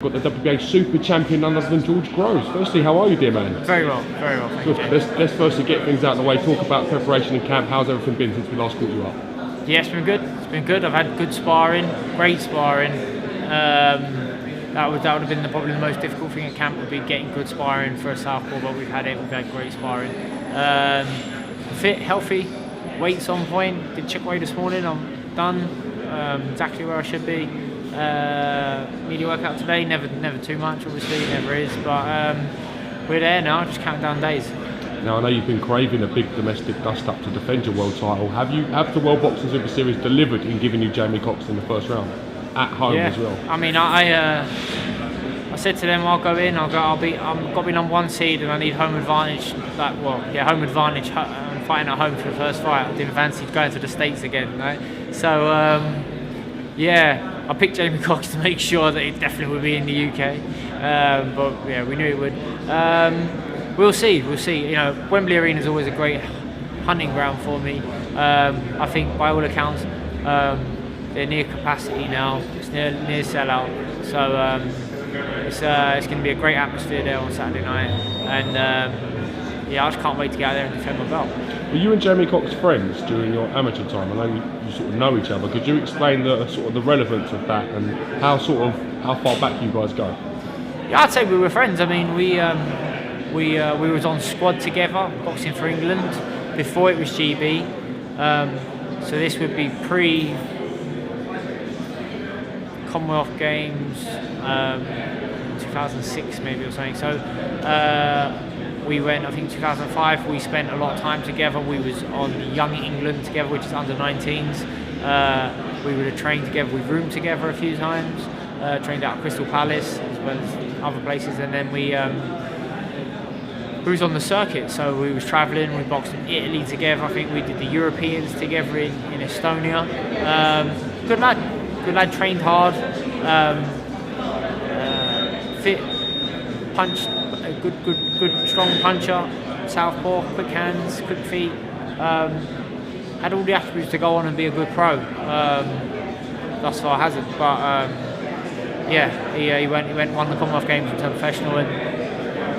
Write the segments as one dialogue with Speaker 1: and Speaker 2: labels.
Speaker 1: Got the WBA Super Champion, none other than George Groves. Firstly, how are you, dear man?
Speaker 2: Very well, thank
Speaker 1: Good.
Speaker 2: you.
Speaker 1: Let's firstly get things out of the way. Talk about preparation in camp. How's everything been since we last caught you up?
Speaker 2: Yeah, it's been good. It's been good. I've had good sparring, great sparring. That would have been probably the most difficult thing at camp, would be getting good sparring for a southpaw, but we've had it. We've had great sparring. Fit, healthy, weights on point. Did check weight this morning. I'm done. Exactly where I should be. Media workout today, never too much, obviously, never is, but we're there now, just counting down days.
Speaker 1: Now, I know you've been craving a big domestic dust-up to defend your world title. Have the World Boxing Super Series delivered in giving you Jamie Cox in the first round at home as well?
Speaker 2: I mean, I said to them, I'll go in. I've got to be number one seed, and I need home advantage. Home advantage. I'm fighting at home for the first fight. I didn't fancy going to the States again, right? So I picked Jamie Cox to make sure that it definitely would be in the UK. But yeah, we knew it would. We'll see. You know, Wembley Arena is always a great hunting ground for me. I think, by all accounts, they're near capacity now. It's near sellout. So it's going to be a great atmosphere there on Saturday night. And I just can't wait to get out there and defend my belt.
Speaker 1: Were you and Jamie Cox friends during your amateur time? I know you sort of know each other. Could you explain the relevance of that and how far back you guys go?
Speaker 2: Yeah, I'd say we were friends. I mean, we was on squad together, boxing for England, before it was GB. So this would be pre Commonwealth Games, 2006 maybe or something. So we went, I think 2005, we spent a lot of time together. We was on Young England together, which is under 19s. We would have trained together, we roomed together a few times, trained out at Crystal Palace as well as other places, and then we was on the circuit, so we was travelling, we boxed in Italy together. I think we did the Europeans together in Estonia. Good lad, trained hard, fit, punched, a good strong puncher, southpaw, quick hands, quick feet. Had all the attributes to go on and be a good pro. Thus far hasn't, but he won the Commonwealth Games and turned professional. And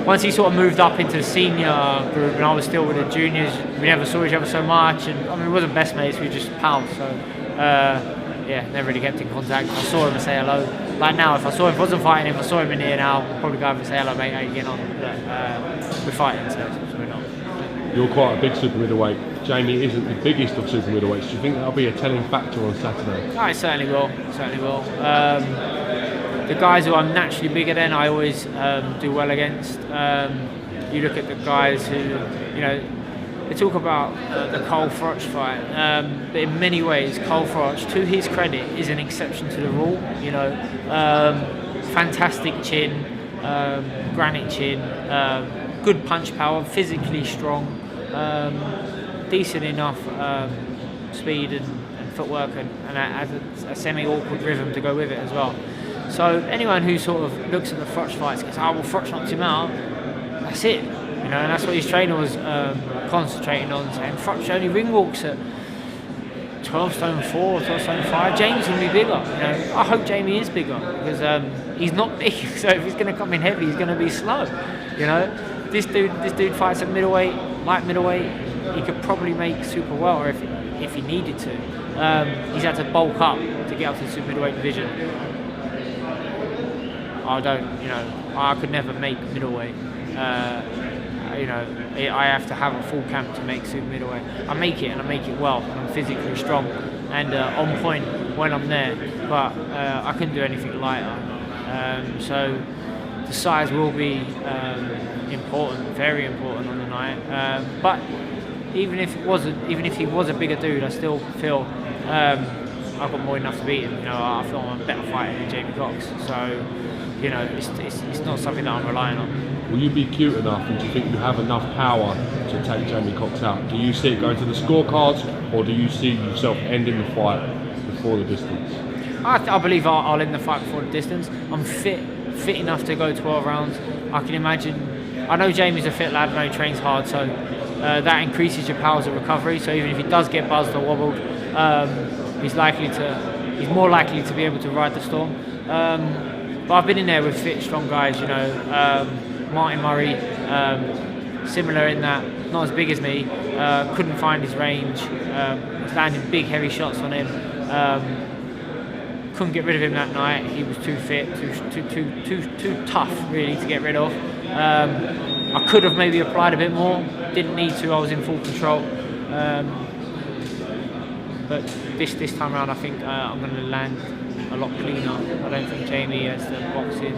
Speaker 2: once he sort of moved up into the senior group, and I was still with the juniors, we never saw each other so much. And I mean, we wasn't best mates, we were just pals. So never really kept in contact. I saw him and say hello. Like now, if I wasn't fighting, if I saw him in here now, I'd probably go over and say hello, mate, how you getting on? But we're fighting, so we're not.
Speaker 1: You're quite a big super middleweight. Jamie isn't the biggest of super middleweights. Do you think that'll be a telling factor on Saturday?
Speaker 2: I certainly will. The guys who I'm naturally bigger than, I always do well against. You look at the guys who, you know, they talk about the Cole Froch fight, but in many ways, Cole Froch, to his credit, is an exception to the rule. You know, fantastic chin, granite chin, good punch power, physically strong, decent enough speed and footwork, and has a semi-awkward rhythm to go with it as well. So anyone who sort of looks at the Froch fights goes, "Oh, well, Froch knocked him out." That's it. You know, and that's what his trainer was concentrating on, saying Froch only ring walks at 12 stone 4, 12 stone 5. James will be bigger. You know, I hope Jamie is bigger because he's not big. So if he's going to come in heavy, he's going to be slow. You know, this dude fights at middleweight, light middleweight. He could probably make super welter if he needed to. He's had to bulk up to get up to the super middleweight division. I could never make middleweight. I have to have a full camp to make super middleweight. I make it, and I make it well. I'm physically strong and on point when I'm there, but I couldn't do anything lighter. So the size will be important, very important on the night. But even if he was a bigger dude, I still feel I've got more than enough to beat him. You know, I feel I'm a better fighter than Jamie Cox. So, you know, it's not something that I'm relying on.
Speaker 1: Will you be cute enough, and do you think you have enough power to take Jamie Cox out? Do you see it going to the scorecards, or do you see yourself ending the fight before the distance?
Speaker 2: I believe I'll end the fight before the distance. I'm fit enough to go 12 rounds. I can imagine. I know Jamie's a fit lad, I know he trains hard, so that increases your powers of recovery. So even if he does get buzzed or wobbled, he's more likely to be able to ride the storm. But I've been in there with fit, strong guys. You know, Martin Murray, similar in that, not as big as me. Couldn't find his range. Was landing big, heavy shots on him. Couldn't get rid of him that night. He was too fit, too tough, really, to get rid of. I could have maybe applied a bit more. Didn't need to. I was in full control. But this time around, I think I'm going to land a lot cleaner. I don't think Jamie has the boxing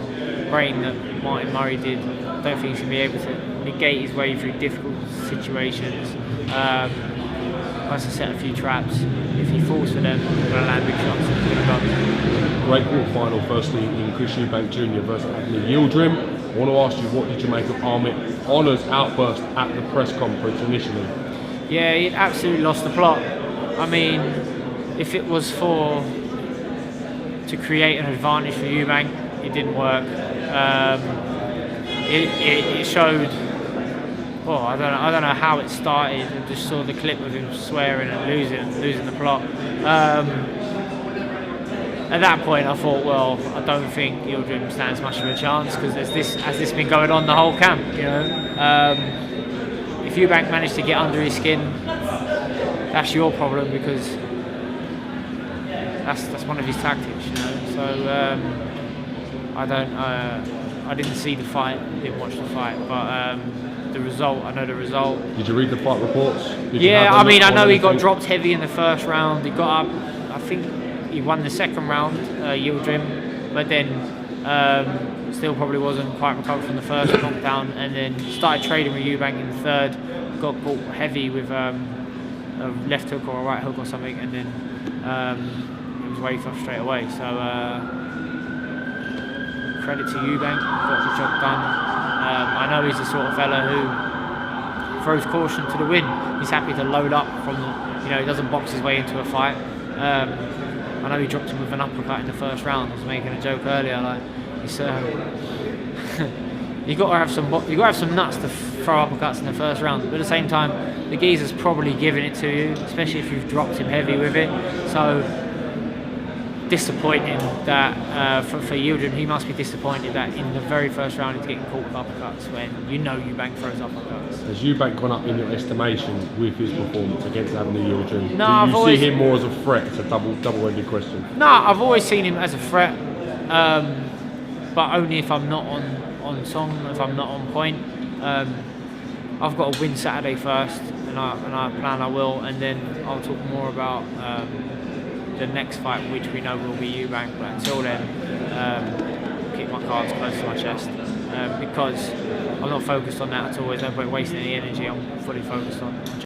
Speaker 2: brain that Martin Murray did. I don't think he's going to be able to negate his way through difficult situations. Once I set a few traps, if he falls for them, I'm going to land big shots and it's going to go.
Speaker 1: Great quarter-final, firstly in Chris Eubank Jr. versus Anthony Yildirim. I want to ask you, what did you make of Amit Honor's outburst at the press conference initially?
Speaker 2: Yeah, he absolutely lost the plot. I mean, if it was to create an advantage for Eubank, it didn't work. It showed. Oh, I don't know how it started. I just saw the clip of him swearing and losing the plot. At that point, I thought, well, I don't think Yildirim stands much of a chance because has this been going on the whole camp? You know, if Eubank managed to get under his skin, that's your problem because that's one of his tactics. You know, so I didn't see the fight, didn't watch the fight, but. The result, I know the result.
Speaker 1: Did you read the fight reports?
Speaker 2: Yeah, I mean, I know he got dropped heavy in the first round. He got up, I think he won the second round, Yildirim, but then still probably wasn't quite recovered from the first knockdown, and then started trading with Eubank in the third. Got caught heavy with a left hook or a right hook or something, and then it was waved off straight away. So credit to Eubank, got the job done. I know he's the sort of fella who throws caution to the wind. He's happy to load up from, he doesn't box his way into a fight. I know he dropped him with an uppercut in the first round. I was making a joke earlier, like it's you got to have some nuts to throw uppercuts in the first round. But at the same time, the geezer's probably giving it to you, especially if you've dropped him heavy with it. So disappointing that for Yildirim, he must be disappointed that in the very first round he's getting caught with uppercuts when Eubank throws uppercuts.
Speaker 1: Has Eubank gone up in your estimation with his performance against Anthony Yildirim?
Speaker 2: No,
Speaker 1: Do you see him more as a threat? It's a double-ended question.
Speaker 2: No, I've always seen him as a threat, but only if I'm not on song, if I'm not on point. I've got to win Saturday first, and I plan I will, and then I'll talk more about the next fight, which we know will be Eubank. But until then, keep my cards close to my chest because I'm not focused on that at all. There's no point wasting any energy. I'm fully focused on